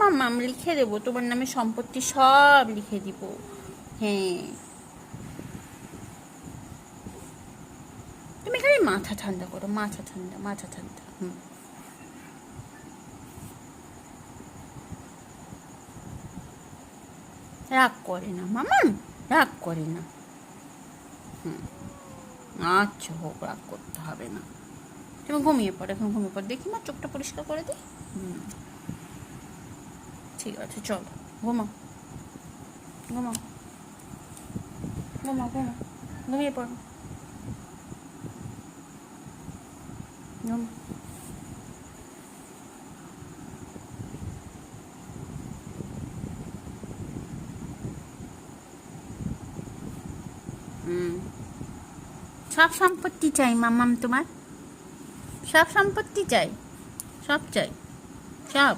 মাম্মাম লিখে দেবো, তোমার নামে সম্পত্তি সব লিখে দিব। হ্যাঁ, তুমি খালি মাথা ঠান্ডা করো, মাথা ঠান্ডা, মাথা ঠান্ডা। রাগ করে না মাম্মাম, রাগ করে না। আচ্ছা হোক, রাগ করতে হবে না। তুমি ঘুমিয়ে পড়ো, এখন ঘুমিয়ে পড়ো। দেখি মা চোখটা পরিষ্কার করে দিই। ঠিক আছে, চলো ঘুমাও, ঘুমাও, ঘুমাও, ঘুমাও, ঘুমিয়ে পড়ো, ঘুমাও। সব সম্পত্তি চাই মাম্মাম, তোমার সব সম্পত্তি চাই, সব চাই, সব।